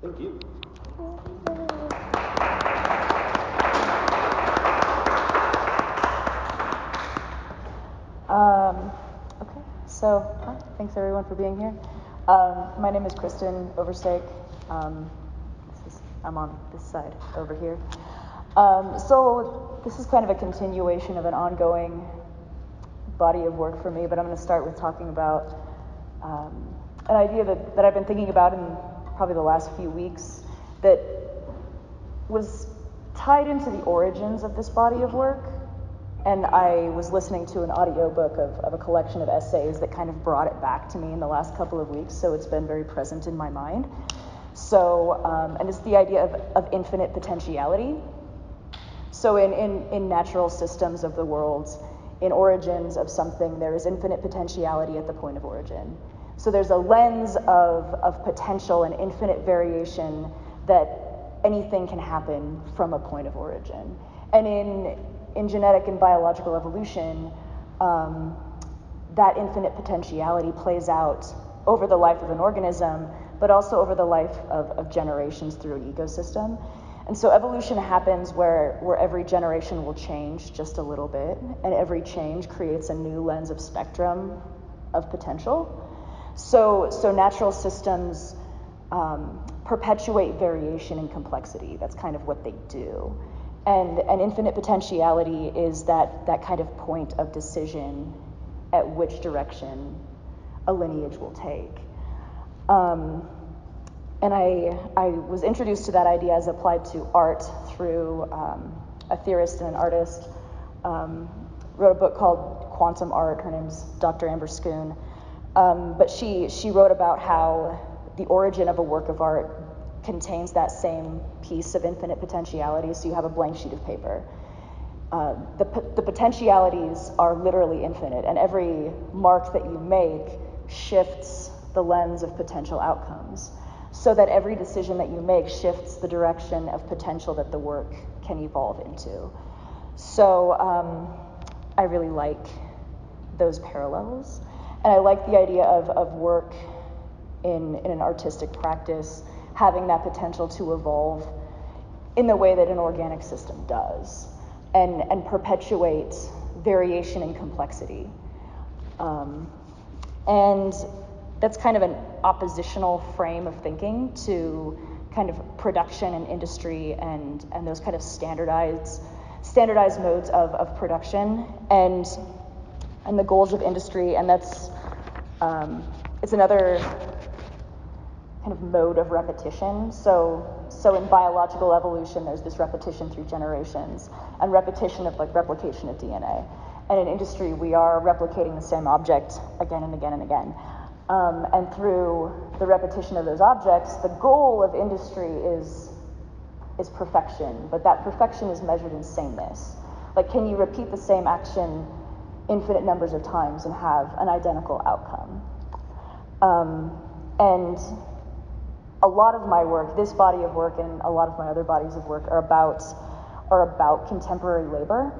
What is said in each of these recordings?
Thank you. Okay, so thanks everyone for being here. My name is Kristen Overstake. I'm on this side over here. So this is kind of a continuation of an ongoing body of work for me, but I'm going to start with talking about an idea that I've been thinking about in probably the last few weeks that was tied into the origins of this body of work. And I was listening to an audiobook of a collection of essays that kind of brought it back to me in the last couple of weeks, so it's been very present in my mind. So, and it's the idea of infinite potentiality. So in natural systems of the world, in origins of something, there is infinite potentiality at the point of origin. So there's a lens of potential and infinite variation that anything can happen from a point of origin. And in genetic and biological evolution, that infinite potentiality plays out over the life of an organism, but also over the life of generations through an ecosystem. And so evolution happens where every generation will change just a little bit, and every change creates a new lens of spectrum of potential. So natural systems perpetuate variation and complexity. That's kind of what they do. And infinite potentiality is that kind of point of decision at which direction a lineage will take. And I was introduced to that idea as applied to art through a theorist and an artist. Wrote a book called Quantum Art. Her name's Dr. Amber Schoon. But she wrote about how the origin of a work of art contains that same piece of infinite potentiality. So you have a blank sheet of paper. The potentialities are literally infinite, and every mark that you make shifts the lens of potential outcomes, so that every decision that you make shifts the direction of potential that the work can evolve into. So I really like those parallels, and I like the idea of work in an artistic practice having that potential to evolve in the way that an organic system does, and perpetuate variation and complexity. And that's kind of an oppositional frame of thinking to kind of production and industry and those kind of standardized modes of production and the goals of industry. And that's it's another kind of mode of repetition. So in biological evolution, there's this repetition through generations and repetition of like replication of DNA. And in industry, we are replicating the same object again and again and again. And through the repetition of those objects, the goal of industry is perfection, but that perfection is measured in sameness. Like, can you repeat the same action infinite numbers of times and have an identical outcome? And a lot of my work, this body of work and a lot of my other bodies of work are about contemporary labor.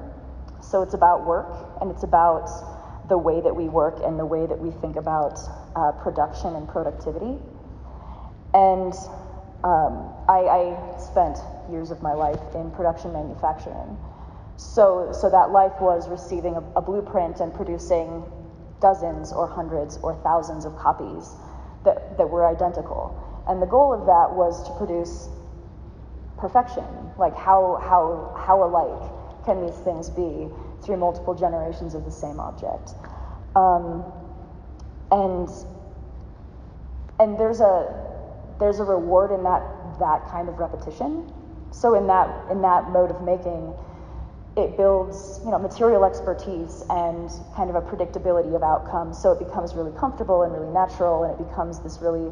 So it's about work, and it's about the way that we work and the way that we think about production and productivity. And I spent years of my life in production manufacturing. So that life was receiving a blueprint and producing dozens or hundreds or thousands of copies that were identical. And the goal of that was to produce perfection, like how alike can these things be through multiple generations of the same object. And there's a reward in that kind of repetition. So in that mode of making, it builds, material expertise and kind of a predictability of outcomes. So it becomes really comfortable and really natural, and it becomes this really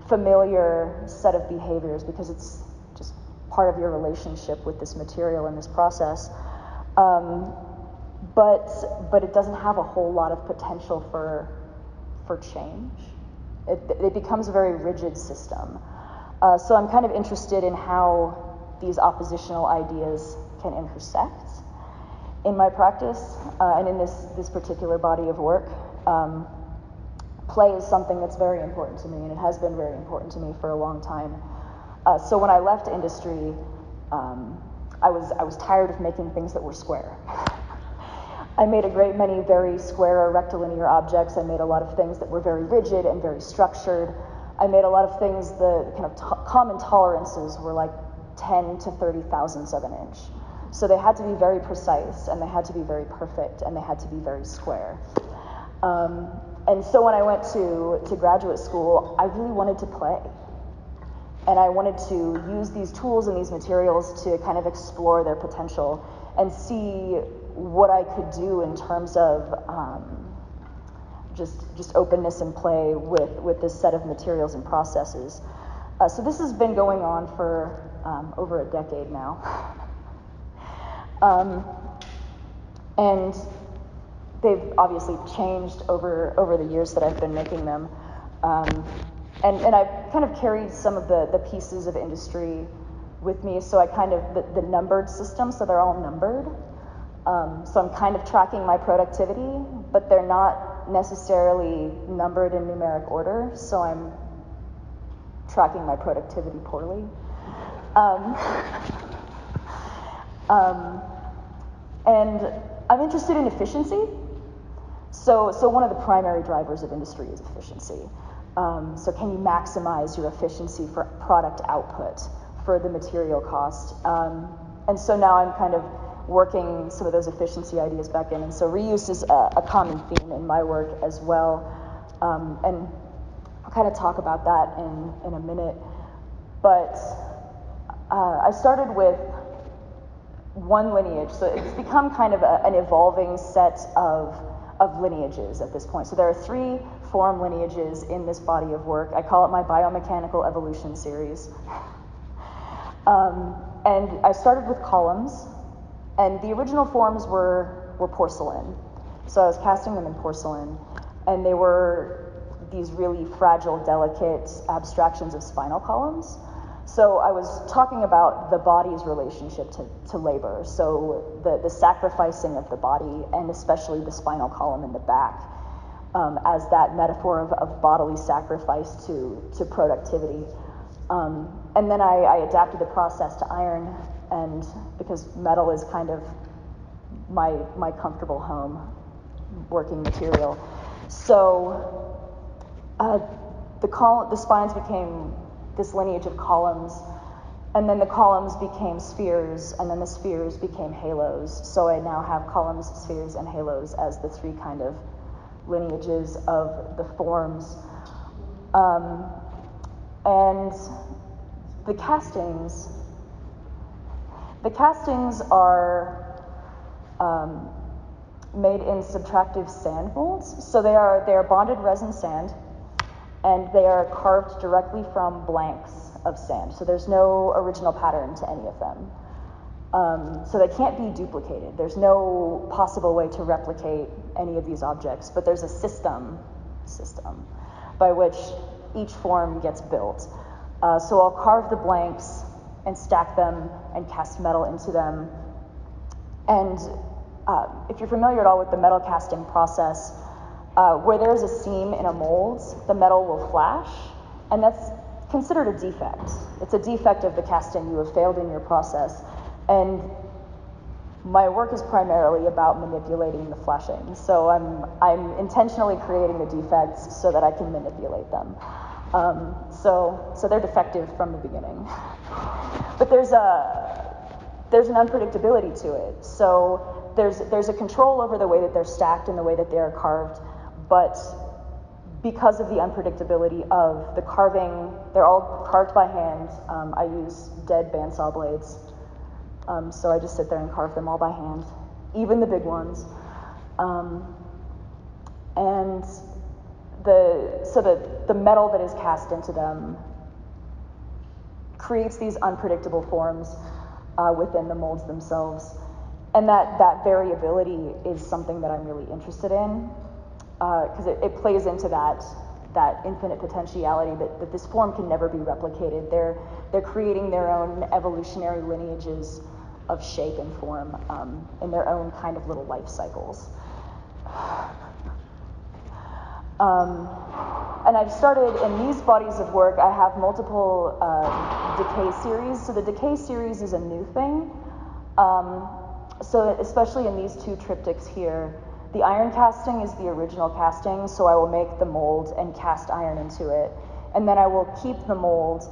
familiar set of behaviors because it's just part of your relationship with this material and this process. But it doesn't have a whole lot of potential for change. It becomes a very rigid system. So I'm kind of interested in how these oppositional ideas can intersect in my practice, and in this particular body of work. Play is something that's very important to me, and it has been very important to me for a long time. So when I left industry, I was tired of making things that were square. I made a great many very square or rectilinear objects. I made a lot of things that were very rigid and very structured. I made a lot of things, the kind of common tolerances were like 10 to 30 thousandths of an inch. So they had to be very precise, and they had to be very perfect, and they had to be very square. And so when I went to graduate school, I really wanted to play. And I wanted to use these tools and these materials to kind of explore their potential and see what I could do in terms of just openness and play with this set of materials and processes. So this has been going on for over a decade now. And they've obviously changed over the years that I've been making them. And I've kind of carried some of the pieces of industry with me, so I kind of, the numbered system, so they're all numbered. So I'm kind of tracking my productivity, but they're not necessarily numbered in numeric order, so I'm tracking my productivity poorly. And I'm interested in efficiency. So one of the primary drivers of industry is efficiency. So can you maximize your efficiency for product output, for the material cost? And so now I'm kind of working some of those efficiency ideas back in. And so reuse is a common theme in my work as well. And I'll kind of talk about that in a minute. But I started with one lineage. So it's become kind of an evolving set of lineages at this point. So there are 3 form lineages in this body of work. I call it my biomechanical evolution series. And I started with columns, and the original forms were porcelain. So I was casting them in porcelain, and they were these really fragile, delicate abstractions of spinal columns. So I was talking about the body's relationship to labor, so the sacrificing of the body, and especially the spinal column in the back, as that metaphor of bodily sacrifice to productivity. And then I adapted the process to iron, and because metal is kind of my comfortable home working material. So the spines became this lineage of columns, and then the columns became spheres, and then the spheres became halos. So I now have columns, spheres, and halos as the 3 kind of lineages of the forms. And the castings are made in subtractive sand molds. So they are bonded resin sand, and they are carved directly from blanks of sand. So there's no original pattern to any of them. So they can't be duplicated. There's no possible way to replicate any of these objects, but there's a system by which each form gets built. So I'll carve the blanks and stack them and cast metal into them. And if you're familiar at all with the metal casting process, where there's a seam in a mold, the metal will flash, and that's considered a defect. It's a defect of the casting. You have failed in your process. And my work is primarily about manipulating the flashing. So I'm intentionally creating the defects so that I can manipulate them. So they're defective from the beginning. But there's an unpredictability to it. So there's a control over the way that they're stacked and the way that they're carved, but because of the unpredictability of the carving, they're all carved by hand. I use dead bandsaw blades. So I just sit there and carve them all by hand, even the big ones. And the metal that is cast into them creates these unpredictable forms within the molds themselves. And that variability is something that I'm really interested in, because it plays into that infinite potentiality that this form can never be replicated. They're creating their own evolutionary lineages of shape and form in their own kind of little life cycles. And I've started, in these bodies of work, I have multiple decay series. So the decay series is a new thing. So especially in these two triptychs here, the iron casting is the original casting, so I will make the mold and cast iron into it. And then I will keep the mold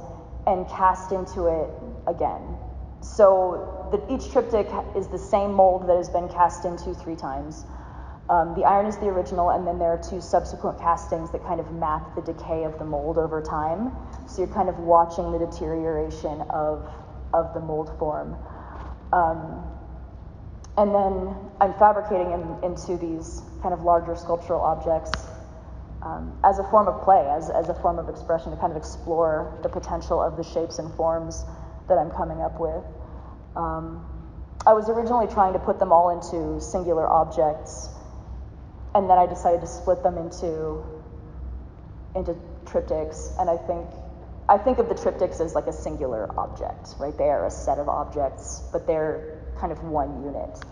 and cast into it again. So each triptych is the same mold that has been cast into 3 times. The iron is the original, and then there are 2 subsequent castings that kind of map the decay of the mold over time. So you're kind of watching the deterioration of the mold form. And then I'm fabricating into these kind of larger sculptural objects as a form of play, as a form of expression, to kind of explore the potential of the shapes and forms that I'm coming up with. I was originally trying to put them all into singular objects, and then I decided to split them into triptychs, and I think of the triptychs as like a singular object, right? They are a set of objects, but they're kind of one unit.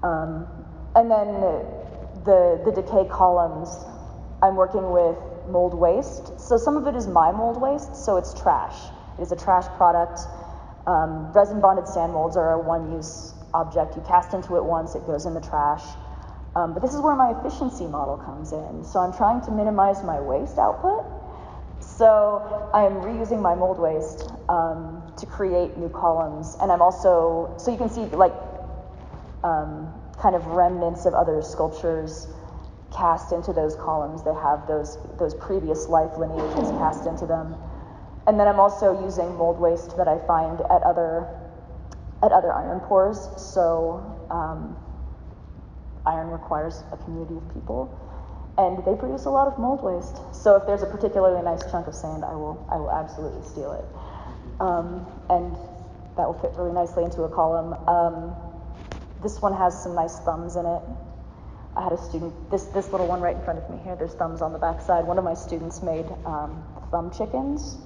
And then the decay columns, I'm working with mold waste. So some of it is my mold waste, so it's trash. It is a trash product. Resin bonded sand molds are a one-use object. You cast into it once, it goes in the trash. But this is where my efficiency model comes in. So I'm trying to minimize my waste output. So I'm reusing my mold waste to create new columns. And I'm also, so you can see like kind of remnants of other sculptures cast into those columns that have those previous life lineages cast into them. And then I'm also using mold waste that I find at other iron pours. So iron requires a community of people, and they produce a lot of mold waste. So if there's a particularly nice chunk of sand, I will absolutely steal it. And that will fit really nicely into a column. This one has some nice thumbs in it. I had a student, this little one right in front of me here, there's thumbs on the back side. One of my students made thumb chickens,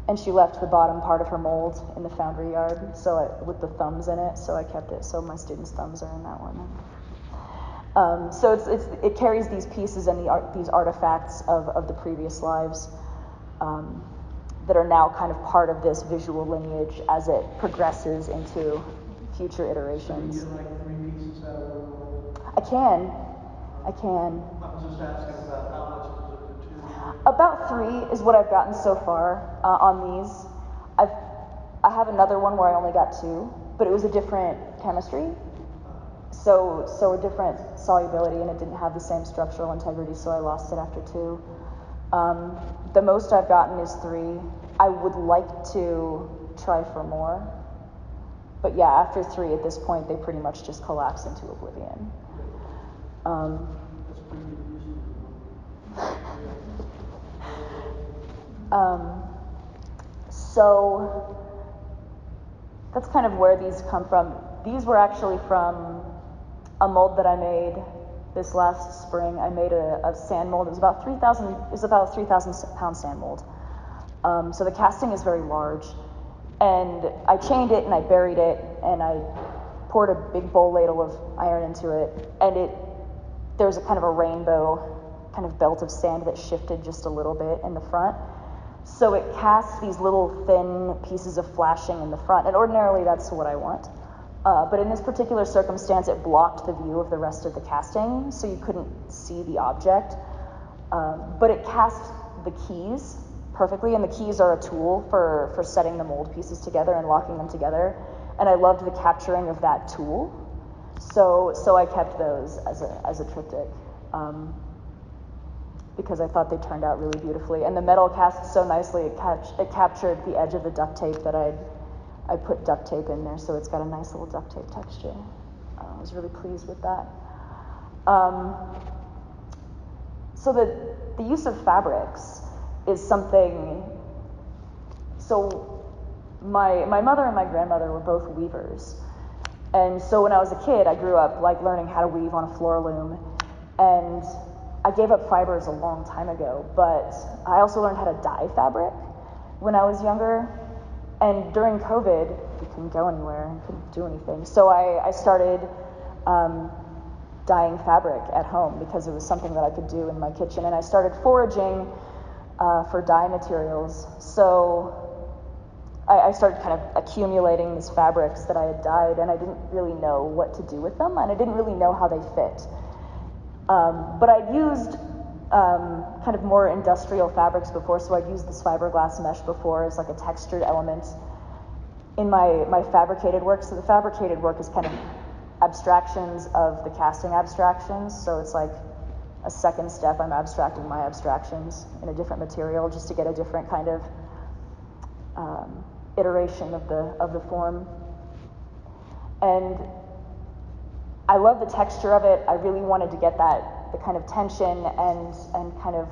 and she left the bottom part of her mold in the foundry yard with the thumbs in it, so I kept it. So my students' thumbs are in that one. So it carries these pieces and these artifacts of the previous lives that are now kind of part of this visual lineage as it progresses into future iterations. So you get like 3 pieces out of one mold? I can. I was just asking about how much does it deteriorate? About 3 is what I've gotten so far on these. I have another one where I only got 2, but it was a different chemistry. So a different solubility, and it didn't have the same structural integrity, so I lost it after 2. The most I've gotten is 3. I would like to try for more, but yeah, after 3 at this point, they pretty much just collapse into oblivion. That's pretty So that's kind of where these come from. These were actually from a mold that I made this last spring. I made a sand mold. It was about 3,000 pound sand mold. So the casting is very large, and I chained it and I buried it, and I poured a big bowl ladle of iron into it, and there's a kind of a rainbow kind of belt of sand that shifted just a little bit in the front. So it casts these little thin pieces of flashing in the front, and ordinarily that's what I want. But in this particular circumstance, it blocked the view of the rest of the casting, so you couldn't see the object. But it cast the keys perfectly, and the keys are a tool for setting the mold pieces together and locking them together. And I loved the capturing of that tool, so I kept those as a triptych. Because I thought they turned out really beautifully. And the metal cast so nicely, it captured the edge of the duct tape that I put duct tape in there, so it's got a nice little duct tape texture. I was really pleased with that. So the use of fabrics is something, so my mother and my grandmother were both weavers. And so when I was a kid, I grew up like learning how to weave on a floor loom. And I gave up fibers a long time ago, but I also learned how to dye fabric when I was younger. And during COVID, we couldn't go anywhere and couldn't do anything. So I started dyeing fabric at home because it was something that I could do in my kitchen. And I started foraging for dye materials. So I started kind of accumulating these fabrics that I had dyed, and I didn't really know what to do with them, and I didn't really know how they fit. But I'd used kind of more industrial fabrics before, so I'd used this fiberglass mesh before as like a textured element in my fabricated work. So the fabricated work is kind of abstractions of the casting abstractions, so it's like a second step. I'm abstracting my abstractions in a different material just to get a different kind of iteration of the form. And I love the texture of it. I really wanted to get the kind of tension and kind of,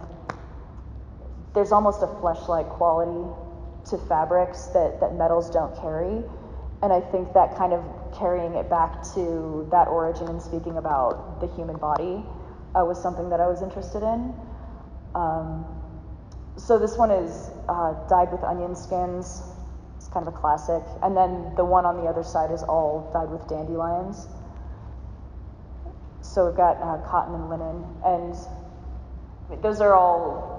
there's almost a flesh-like quality to fabrics that metals don't carry. And I think that kind of carrying it back to that origin and speaking about the human body was something that I was interested in. So this one is dyed with onion skins. It's kind of a classic. And then the one on the other side is all dyed with dandelions. So we've got cotton and linen. And those are all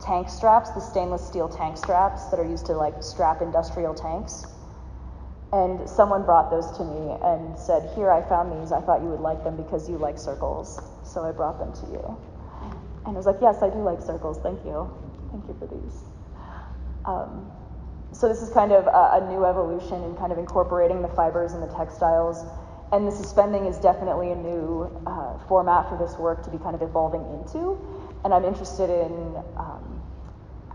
tank straps, the stainless steel tank straps that are used to like strap industrial tanks. And someone brought those to me and said, here, I found these. I thought you would like them because you like circles. So I brought them to you. And I was like, yes, I do like circles. Thank you. Thank you for these. So this is kind of a new evolution in kind of incorporating the fibers and the textiles. And the suspending is definitely a new format for this work to be kind of evolving into. And I'm interested in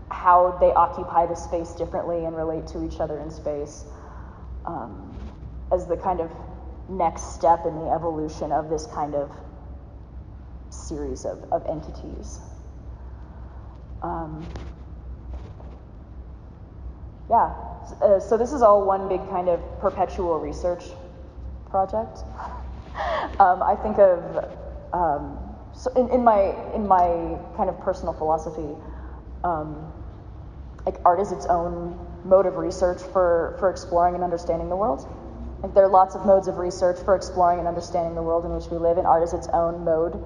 how they occupy the space differently and relate to each other in space as the kind of next step in the evolution of this kind of series of entities. So this is all one big kind of perpetual research project. I think of so in my kind of personal philosophy, like art is its own mode of research for exploring and understanding the world. Like there are lots of modes of research for exploring and understanding the world in which we live, and art is its own mode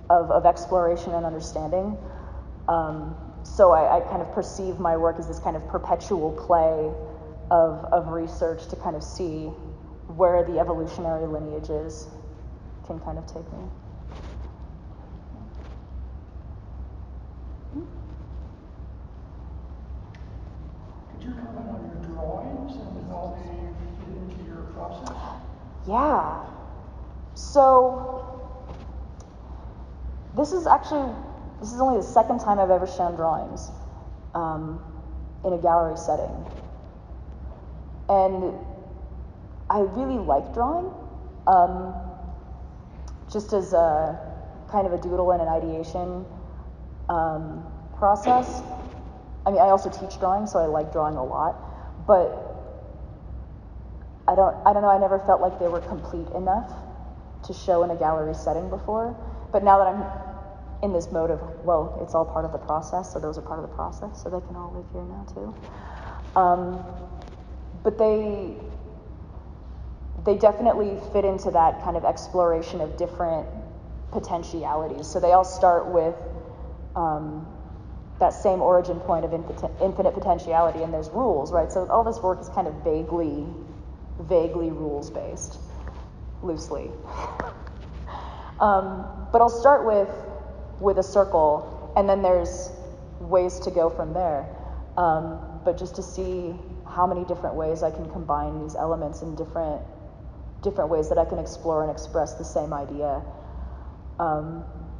of exploration and understanding. So I kind of perceive my work as this kind of perpetual play of research to kind of see where the evolutionary lineages can kind of take me. Could you comment on your drawings and how they fit into your process? Yeah. So this is only the second time I've ever shown drawings in a gallery setting. And I really like drawing, just as a kind of a doodle and an ideation process. I mean, I also teach drawing, so I like drawing a lot, but I don't know, I never felt like they were complete enough to show in a gallery setting before. But now that I'm in this mode of, well, it's all part of the process, so those are part of the process, so they can all live here now too. But they definitely fit into that kind of exploration of different potentialities. So they all start with that same origin point of infinite potentiality, and there's rules, right? So all this work is kind of vaguely rules-based, loosely. But I'll start with a circle, and then there's ways to go from there. But just to see how many different ways I can combine these elements in different ways that I can explore and express the same idea.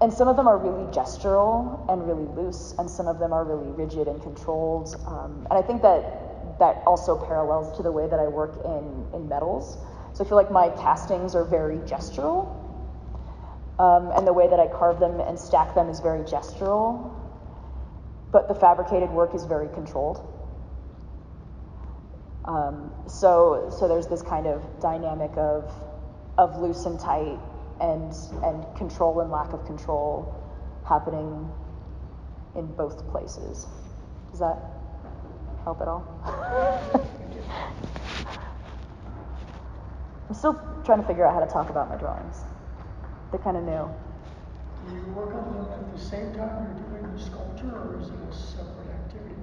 And some of them are really gestural and really loose, and some of them are really rigid and controlled. And I think that also parallels to the way that I work in metals. So I feel like my castings are very gestural, and the way that I carve them and stack them is very gestural, but the fabricated work is very controlled. So there's this kind of dynamic of loose and tight and control and lack of control happening in both places. Does that help at all? I'm still trying to figure out how to talk about my drawings. They're kind of new. Do you work on them at the same time you're doing the sculpture, or is it a separate activity?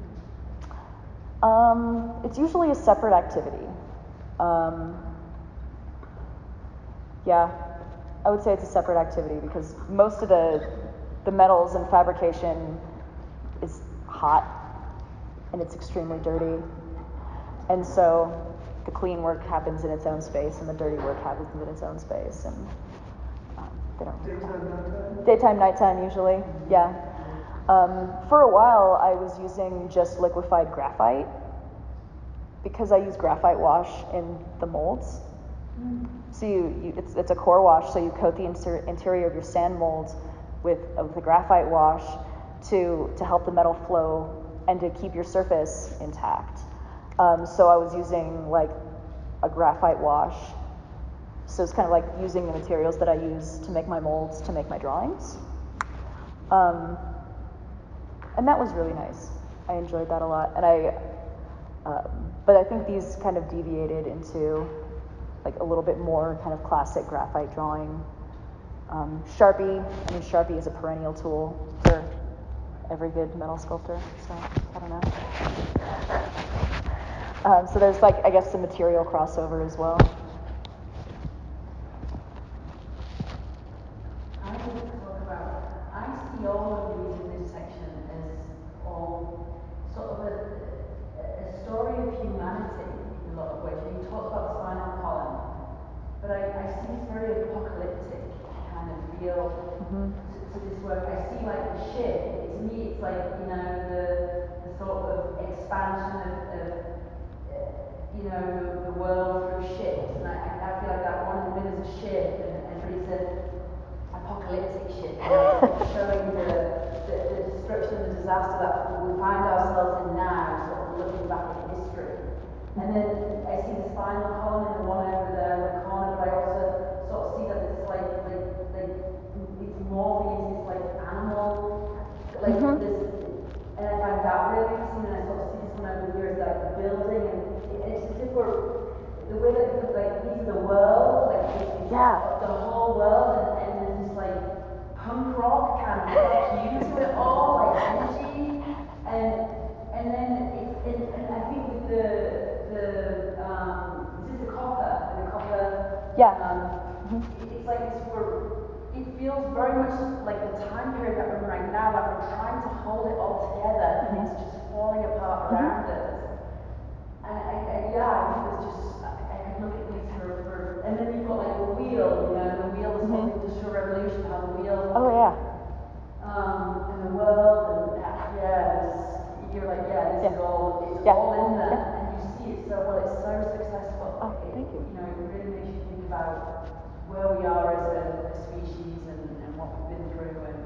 It's usually a separate activity. Yeah, I would say it's a separate activity because most of the metals and fabrication is hot and it's extremely dirty. And so the clean work happens in its own space and the dirty work happens in its own space. And they don't daytime, nighttime usually, yeah. For a while I was using just liquefied graphite because I use graphite wash in the molds. So it's a core wash, so you coat the interior of your sand molds with the graphite wash to help the metal flow and to keep your surface intact. So I was using like a graphite wash. So it's kind of like using the materials that I use to make my molds, to make my drawings. And that was really nice. I enjoyed that a lot. And but I think these kind of deviated into like a little bit more kind of classic graphite drawing. Sharpie is a perennial tool for every good metal sculptor, so I don't know. So there's like, I guess, some material crossover as well. I want to talk about, I see all of these in this section as all sort of a story of humanity in a lot of ways. You talked about the spinal column, but I see this very apocalyptic kind of feel to this work. I see like the ship. To me, it's like, you know, the sort of expansion of you know, the world through ships, and I feel like that one in the middle is a ship, but it's a apocalyptic ship, you know, sort of showing the destruction and the disaster that we find ourselves in now, sort of looking back at history. And then I see the spinal column in the one over there in the corner, but I also sort of see that it's like it's morphing into this like animal, like this, and I find that really interesting. And I sort of see this one over here as like the building, and it's as if we're the way that like these are the world, like it's the whole world, and there's this like punk rock kind of hue to it all, like energy, and then it's and I think with the is this the copper with the copper? It's like this it feels very much like the time period that we're in right now, that we're trying to hold it all together, and it's just falling apart around us. And I think there's just, I could look at these for, and then you've got like the wheel, you know, and the wheel, this whole industrial revolution, how the wheel, and the world, and you're like, this is all, it's all in there, and you see it so well, it's so successful. Thank you. You know, it really makes you think about where we are as a species and what we've been through, and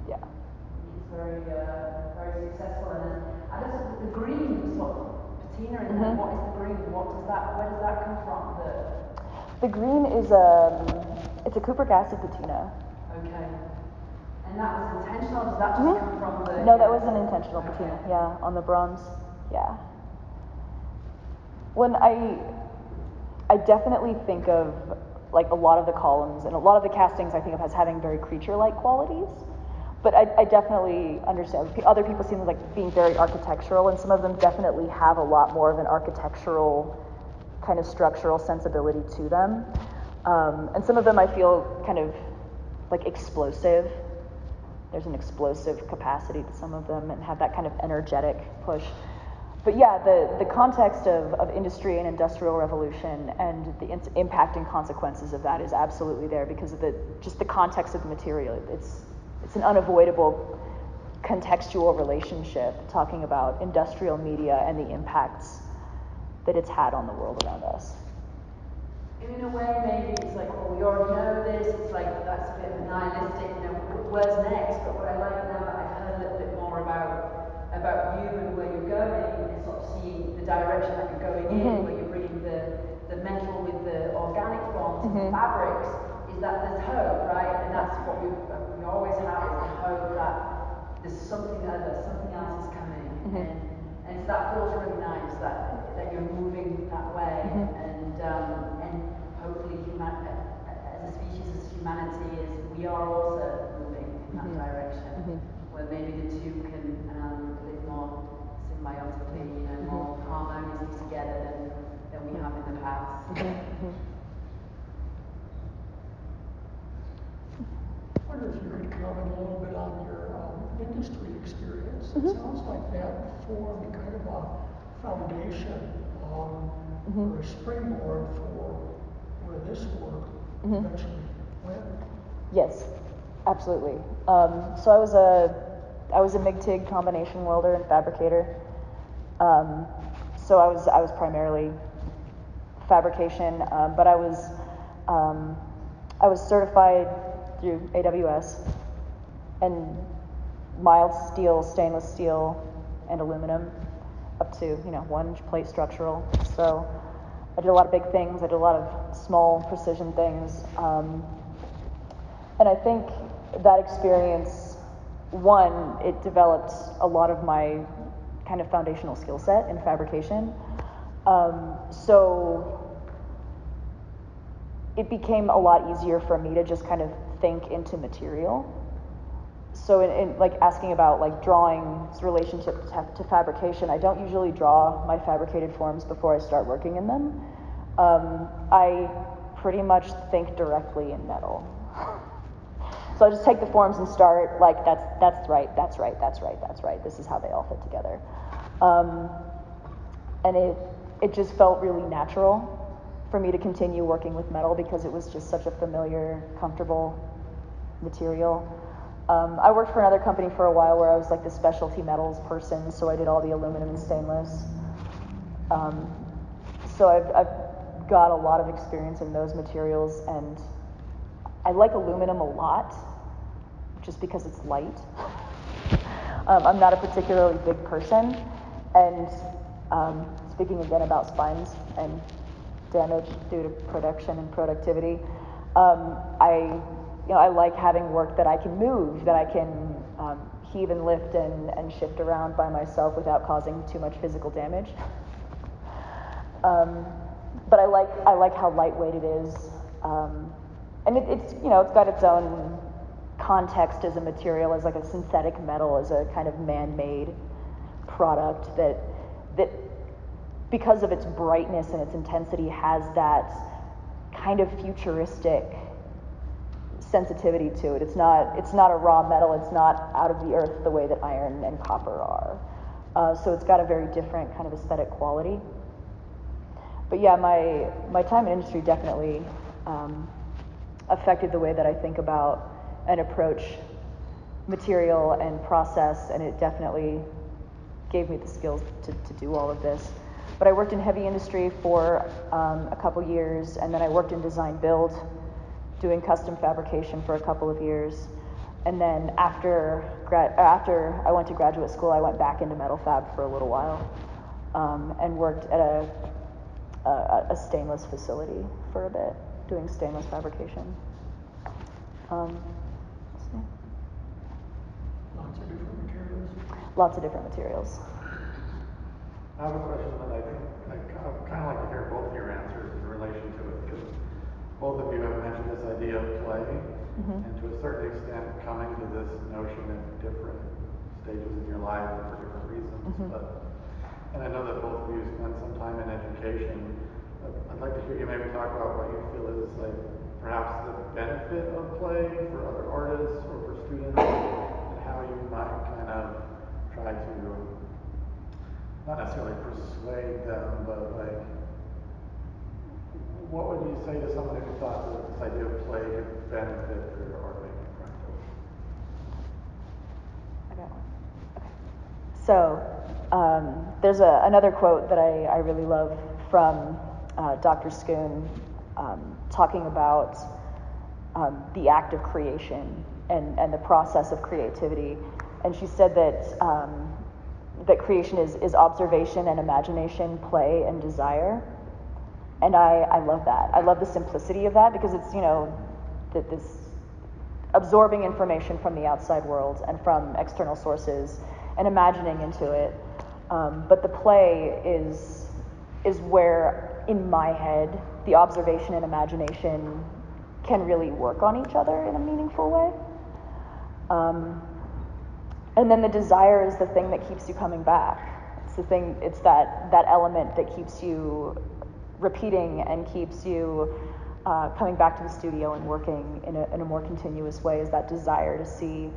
it's very, very successful. And I guess the green sort of patina in there. What is the green? Where does that come from? The green is it's a cupric acid patina. Okay. And that was intentional, or does that just come from the... No, that was an intentional patina, on the bronze, When I definitely think of, like, a lot of the columns, and a lot of the castings I think of as having very creature-like qualities, but I definitely understand. Other people seem like being very architectural, and some of them definitely have a lot more of an architectural kind of structural sensibility to them. And some of them I feel kind of like explosive. There's an explosive capacity to some of them and have that kind of energetic push. But the context of industry and industrial revolution and the impact and consequences of that is absolutely there because of just the context of the material. It's an unavoidable contextual relationship talking about industrial media and the impacts that it's had on the world around us. And in a way, maybe it's like, well, we already know this, it's like, that's a bit of a nihilistic, you know, where's next? But what I like now that I've heard a little bit more about you and where you're going, and sort of seeing the direction that you're going in, where you're bringing the metal with the organic forms and the fabrics, is that there's hope, right? And that's what we always have, is the hope that there's something other, something else is coming. And so that feels really nice that you're moving that way, and hopefully as a species, as humanity, is we are also moving in that direction, where maybe the two can live more symbiotically, you know, more harmoniously together than we have in the past. I wonder if you could comment a little bit on your industry experience. It sounds like that formed kind of a foundation or a springboard for where this work eventually went. Yes, absolutely. So I was a MIG-TIG combination welder and fabricator. So I was primarily fabrication, but I was certified through AWS and mild steel, stainless steel, and aluminum, up to 1-inch plate structural. So I did a lot of big things. I did a lot of small precision things, and I think that experience, one, it developed a lot of my kind of foundational skill set in fabrication. So it became a lot easier for me to just kind of think into material. So in like asking about like drawing's relationship to fabrication, I don't usually draw my fabricated forms before I start working in them. I pretty much think directly in metal. So I just take the forms and start like that's right, this is how they all fit together. And it just felt really natural for me to continue working with metal because it was just such a familiar, comfortable material. I worked for another company for a while where I was like the specialty metals person, so I did all the aluminum and stainless. So I've got a lot of experience in those materials, and I like aluminum a lot, just because it's light. I'm not a particularly big person, and speaking again about spines and damage due to production and productivity, I like having work that I can move, that I can heave and lift and shift around by myself without causing too much physical damage. But I like how lightweight it is, and it's got its own context as a material, as like a synthetic metal, as a kind of man-made product that because of its brightness and its intensity has that kind of futuristic sensitivity to it. It's not a raw metal. It's not out of the earth the way that iron and copper are. So it's got a very different kind of aesthetic quality. But yeah, my time in industry definitely affected the way that I think about and approach material and process, and it definitely gave me the skills to do all of this. But I worked in heavy industry for a couple years, and then I worked in design build, doing custom fabrication for a couple of years. And then after I went to graduate school, I went back into metal fab for a little while, and worked at a stainless facility for a bit, doing stainless fabrication. Lots of different materials. Lots of different materials. I have a question that I think I'd kind of like to hear both of your answers in relation to it, because both of you have mentioned this idea of play, and to a certain extent coming to this notion at different stages in your life and for different reasons. And I know that both of you spend some time in education. I'd like to hear you maybe talk about what you feel is like perhaps the benefit of play for other artists or for students, and how you might kind of try to not necessarily persuade them, but like, what would you say to someone who thought that this idea of play could benefit their art making practice? I got one. Okay. So there's another quote that I really love from Dr. Schoon, talking about the act of creation and the process of creativity. And she said that creation is observation and imagination, play and desire. And I love that. I love the simplicity of that, because it's, this absorbing information from the outside world and from external sources and imagining into it. But the play is where, in my head, the observation and imagination can really work on each other in a meaningful way. And then the desire is the thing that keeps you coming back. It's that element that keeps you repeating and keeps you coming back to the studio and working in a more continuous way, is that desire to see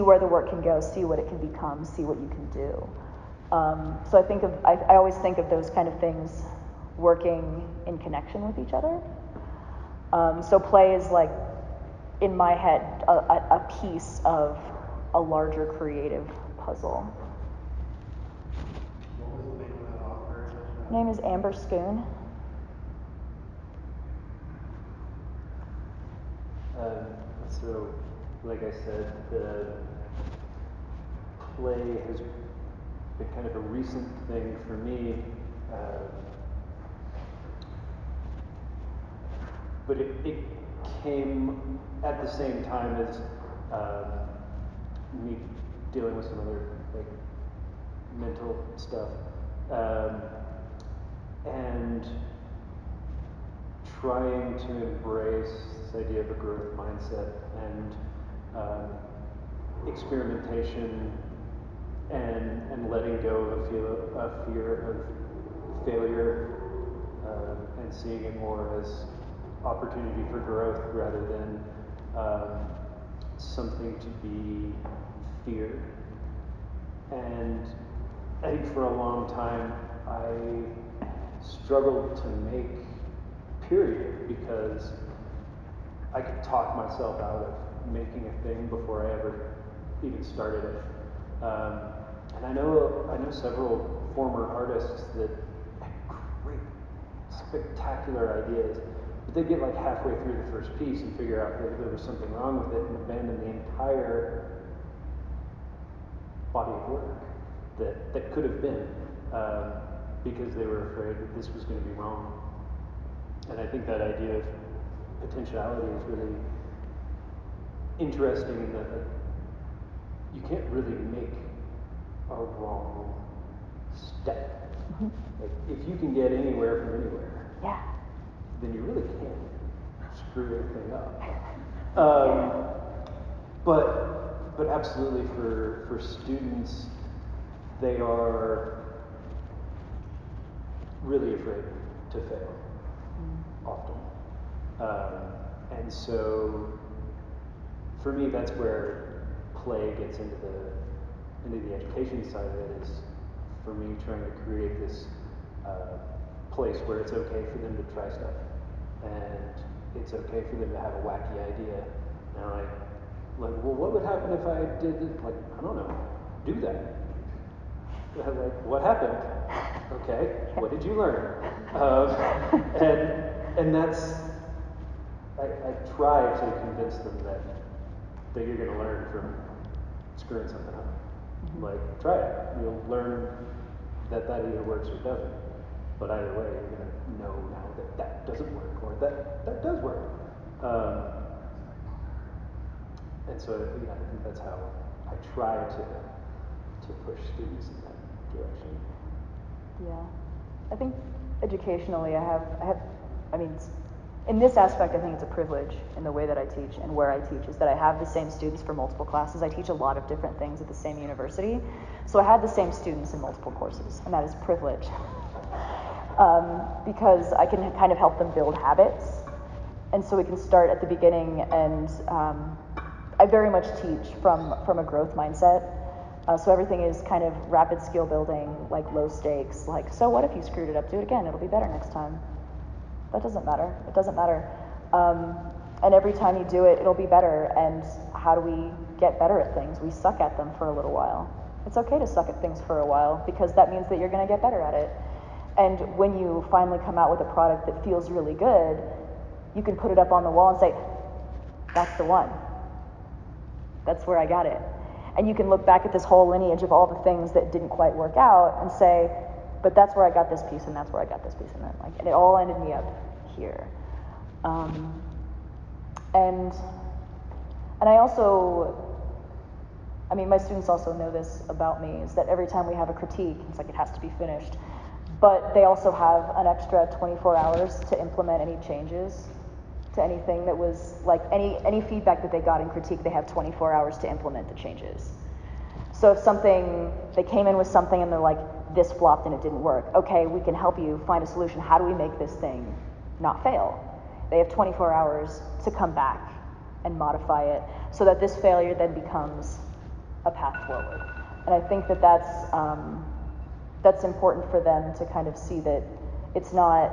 where the work can go, see what it can become, see what you can do. So I always think of those kind of things working in connection with each other. So play is like, in my head, a piece of a larger creative puzzle. What was the name of that author? Her name is Amber Schoon. So, like I said, the play has been kind of a recent thing for me, but it came at the same time as me dealing with some other like mental stuff, and trying to embrace this idea of a growth mindset and experimentation and letting go of a fear of failure, and seeing it more as opportunity for growth rather than something to be feared. And I think for a long time I struggled to make period, because I could talk myself out of making a thing before I ever even started it. And I know several former artists that had great, spectacular ideas, but they'd get like halfway through the first piece and figure out that there was something wrong with it and abandon the entire body of work that could have been, because they were afraid that this was going to be wrong. And I think that idea of potentiality is really interesting in that you can't really make a wrong step. Mm-hmm. Like, if you can get anywhere from anywhere, Yeah. then you really can't screw anything up. But absolutely for students, they are really afraid to fail often. And so for me, that's where play gets into the education side of it, is for me trying to create this place where it's okay for them to try stuff, and it's okay for them to have a wacky idea. Now, well, what would happen if I did this? Like, I don't know, do that. Like, what happened? Okay, what did you learn? And that's, I try to convince them that you're going to learn from screwing something up. Mm-hmm. Like, try it. You'll learn that either works or doesn't. But either way, you're going to know now that doesn't work, or that does work. And so, I think that's how I try to push students in that direction. Yeah, I think educationally, in this aspect, I think it's a privilege in the way that I teach and where I teach, is that I have the same students for multiple classes. I teach a lot of different things at the same university, so I had the same students in multiple courses, and that is privilege. Because I can kind of help them build habits, and so we can start at the beginning, and I very much teach from a growth mindset. So everything is kind of rapid skill building, like low stakes, like, so what if you screwed it up? Do it again, it'll be better next time. That doesn't matter, it doesn't matter. And every time you do it, it'll be better. And how do we get better at things? We suck at them for a little while. It's okay to suck at things for a while, because that means that you're gonna get better at it. And when you finally come out with a product that feels really good, you can put it up on the wall and say, that's the one. That's where I got it. And you can look back at this whole lineage of all the things that didn't quite work out and say, but that's where I got this piece, and that's where I got this piece, and then and it all ended me up here. And I also, my students also know this about me, is that every time we have a critique, it's like it has to be finished. but they also have an extra 24 hours to implement any changes to anything that was like any feedback that they got in critique. They have 24 hours to implement the changes. So if they came in with something and they're like, this flopped and it didn't work, okay, we can help you find a solution. How do we make this thing not fail? They have 24 hours to come back and modify it so that this failure then becomes a path forward. And I think that that's important for them to kind of see that it's not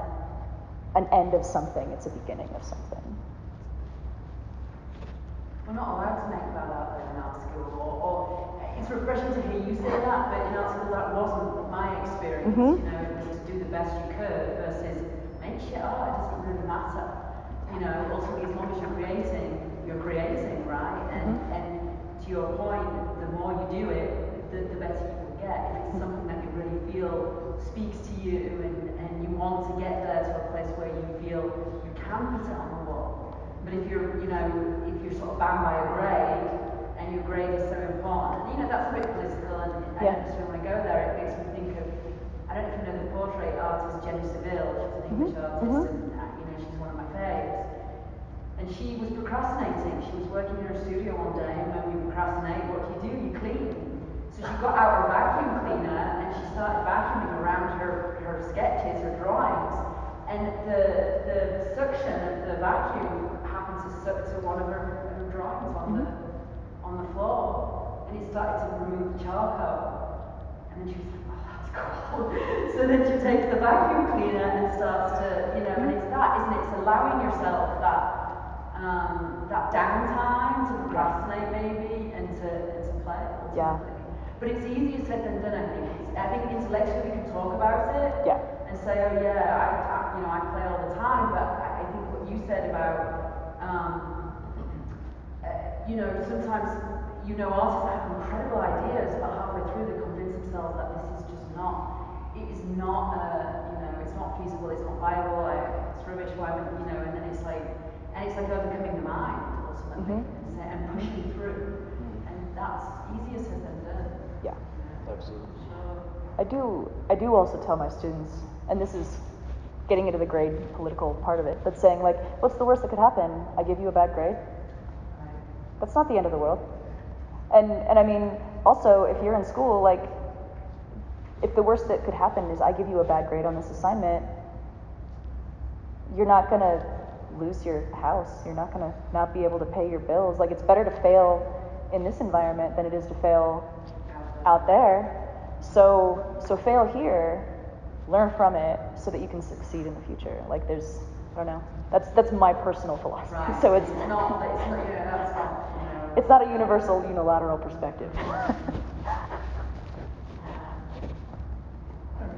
an end of something, it's a beginning of something. We're not allowed to make that up in art school, or it's refreshing to hear you say that, but in art school that wasn't my experience. Mm-hmm. You know, it was to do the best you could versus make shit art, it doesn't really matter. You know, ultimately as long as you're creating, right? And to your point, the more you do it, the better you will get. If it's something that you really feel speaks to you and you want to get there to a place where you feel you can put it on the wall. But if you're sort of bound by a grade, and your grade is so important, and that's a bit political, and I don't necessarily want to go there. It makes me think of, I don't know if you know the portrait artist Jenny Seville. She's an English artist, and she's one of my faves. And she was procrastinating. She was working in her studio one day, and when we procrastinate, what do? You clean. So she got out her vacuum cleaner and she started vacuuming around her sketches, her drawings, and the suction of the vacuum happened to suck to one of her drawings on the floor, and it started to remove the charcoal. And then she was like, oh, that's cool. So then she takes the vacuum cleaner and starts to, and it's that, isn't it? It's allowing yourself that downtime to procrastinate maybe and to play ultimately. Yeah. But it's easier said than done, I think. I think intellectually we can talk about it and say, oh yeah, I play all the time, but I think what you said about, sometimes, artists have incredible ideas, but halfway through they convince themselves that this is just not, it's not feasible, it's not viable, it's rubbish, and then it's like overcoming the mind, ultimately, and pushing through. And that's easier said than done. Yeah. Absolutely. So, I do also tell my students, and this is getting into the grade political part of it, but saying like, what's the worst that could happen? I give you a bad grade? That's not the end of the world. And I mean, also, if you're in school, like, if the worst that could happen is I give you a bad grade on this assignment, you're not gonna lose your house. You're not gonna not be able to pay your bills. Like, it's better to fail in this environment than it is to fail out there. So fail here, learn from it, so that you can succeed in the future. Like, I don't know. That's my personal philosophy. right. So It's not, that's not, it's not a universal, unilateral perspective. I'm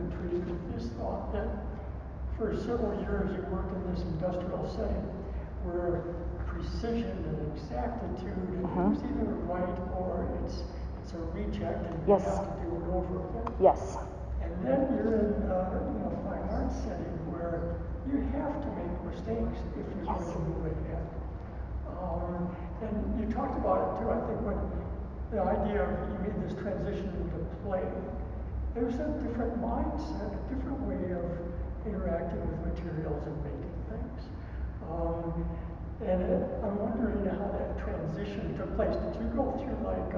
intrigued with this thought that for several years you worked in this industrial setting where precision and exactitude and it was either right or it's a reject and you have to do it over again. Yes. And then you're in a fine arts setting where you have to make mistakes if you're going to move ahead. And you talked about it too, I think, when the idea of you made this transition into play. There's a different mindset, a different way of interacting with materials and making things. I'm wondering how that transition took place. Did you go through like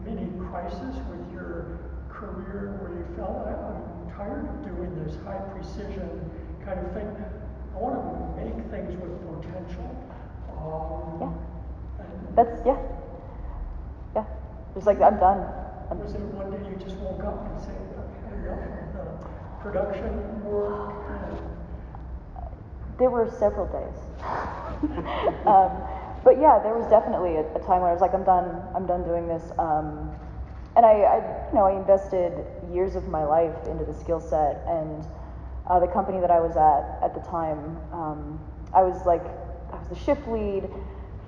mini crisis with your career where you felt, I'm tired of doing this high precision kind of thing. I want to make things with potential. Yeah. It's like, I'm done. Was it one day you just woke up and said, enough of the production work? There were several days. But yeah, there was definitely a time when I was like, I'm done doing this. And I invested years of my life into the skill set, and the company that I was at the time, I was the shift lead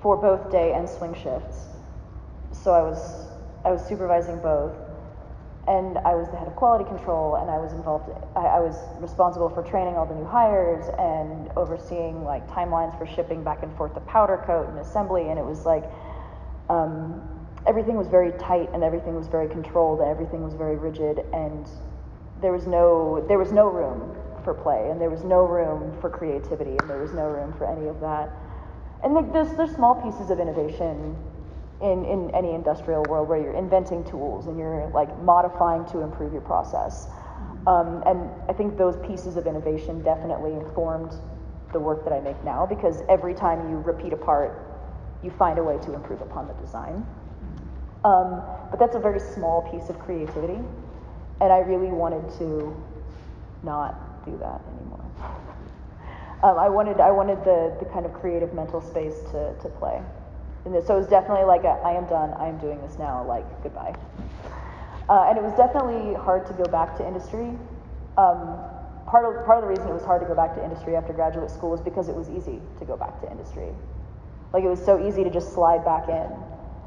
for both day and swing shifts. So I was supervising both, and I was the head of quality control, and I was involved. I was responsible for training all the new hires and overseeing like timelines for shipping back and forth to powder coat and assembly, and it was like everything was very tight and everything was very controlled and everything was very rigid, and there was no room for play, and there was no room for creativity, and there was no room for any of that. And there's small pieces of innovation in any industrial world where you're inventing tools and you're like modifying to improve your process. And I think those pieces of innovation definitely informed the work that I make now, because every time you repeat a part, you find a way to improve upon the design. But that's a very small piece of creativity, and I really wanted to not do that anymore. I wanted the kind of creative mental space to play. And so it was definitely like I am done, I am doing this now, like goodbye. And it was definitely hard to go back to industry. Part of the reason it was hard to go back to industry after graduate school was because it was easy to go back to industry. Like it was so easy to just slide back in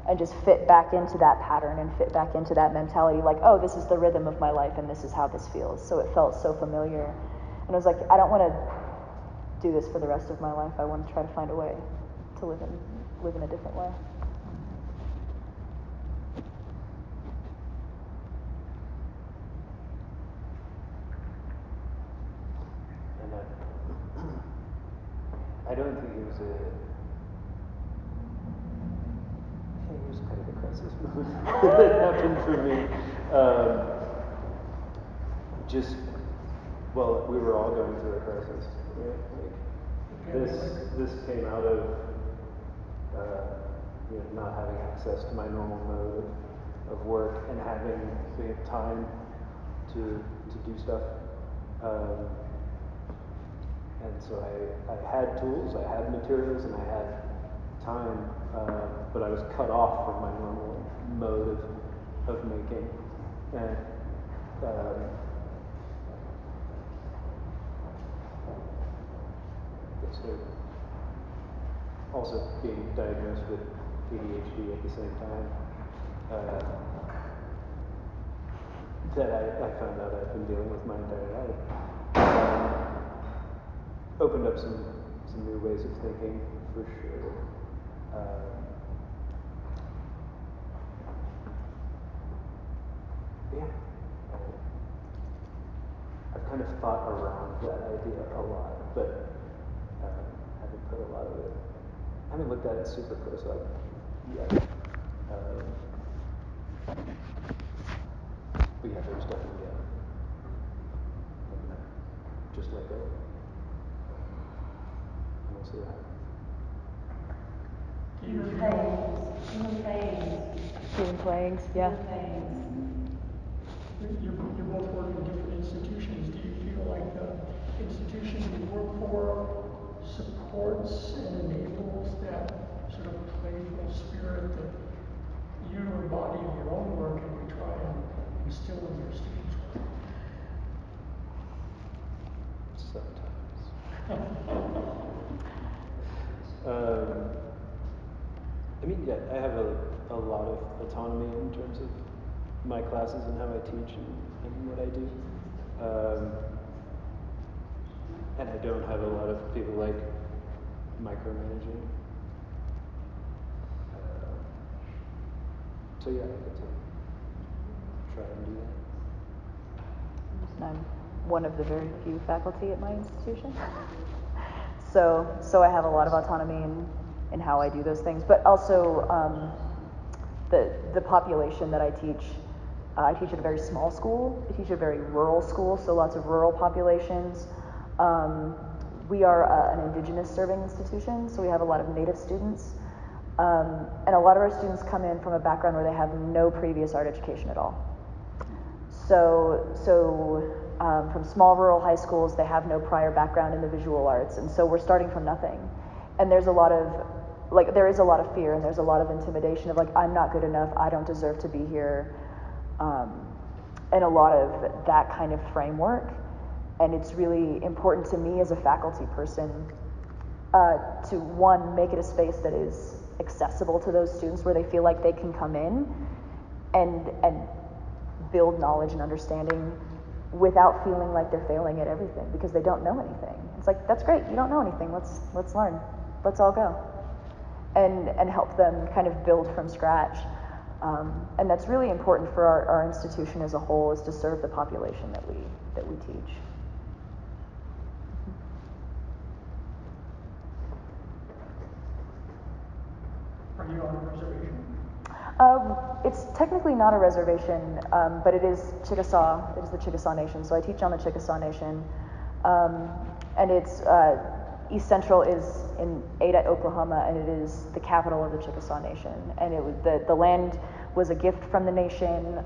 and just fit back into that pattern and fit back into that mentality, like, oh, this is the rhythm of my life and this is how this feels. So it felt so familiar. And I was like, I don't want to do this for the rest of my life. I want to try to find a way to live in a different way. And I don't think it was kind of a crisis moment that happened for me. Well, we were all going through a crisis, right? Like, this came out of not having access to my normal mode of work and having time to do stuff. And so I had tools, I had materials, and I had time, but I was cut off from my normal mode of making. And so also being diagnosed with ADHD at the same time, that I found out I've been dealing with my entire life. Opened up some new ways of thinking, for sure. I've kind of thought around that idea a lot, but haven't put a lot of it. I haven't looked at it super close up yet. But yeah, there's definitely just let go. And we'll see what happens. Human playings, yeah. You both work in different institutions. Do you feel like the institution you work for supports and enables that sort of playful spirit that you embody in your own work and you try and instill in your students' work? Sometimes. I have a lot of autonomy in terms of my classes and how I teach and what I do. And I don't have a lot of people like micromanaging. So yeah, I get to try and do that. I'm one of the very few faculty at my institution. So I have a lot of autonomy in how I do those things, but also the population that I teach at a very small school. I teach at a very rural school, so lots of rural populations. We are an indigenous serving institution, so we have a lot of native students. And a lot of our students come in from a background where they have no previous art education at all. So from small rural high schools, they have no prior background in the visual arts, and so we're starting from nothing. And there is a lot of fear, and there's a lot of intimidation of like, I'm not good enough, I don't deserve to be here, and a lot of that kind of framework. And it's really important to me as a faculty person to, one, make it a space that is accessible to those students where they feel like they can come in and build knowledge and understanding without feeling like they're failing at everything because they don't know anything. It's like, that's great, you don't know anything, let's learn, let's all go. And help them kind of build from scratch. And that's really important for our institution as a whole, is to serve the population that we teach. Are you on a reservation? It's technically not a reservation, but it is Chickasaw. It is the Chickasaw Nation. So I teach on the Chickasaw Nation, and it's East Central is in Ada, Oklahoma, and it is the capital of the Chickasaw Nation. And it was the land was a gift from the nation.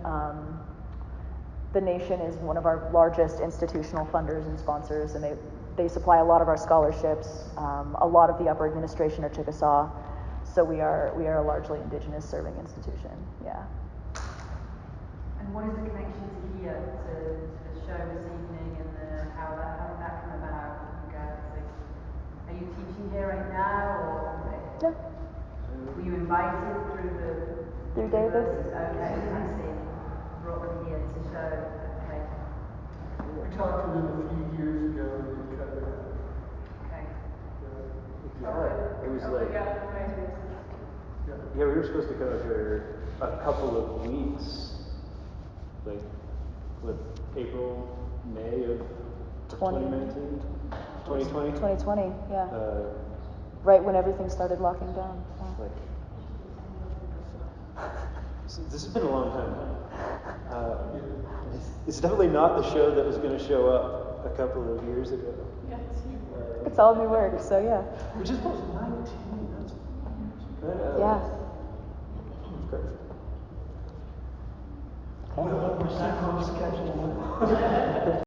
The nation is one of our largest institutional funders and sponsors, and they supply a lot of our scholarships. A lot of the upper administration are Chickasaw. So we are a largely indigenous serving institution, yeah. And what is the connection to here, to the show this evening, and how did that come about? You guys, are you teaching here right now, or No. were you invited through David? Okay, I see. Brought them here to show. Okay. We talked to them a few years ago and they cut it out. Okay. Yeah, it was like, Yeah. yeah, we were supposed to come up here a couple of weeks, like, what, April, May of 2019? 2020? 2020, yeah. Right when everything started locking down. Yeah. Like, this has been a long time. It's definitely not the show that was going to show up a couple of years ago. It's all new work, so yeah. Which is supposed to 19, that's 4 years ago. Yeah. It's crazy. Well, we're set on schedule.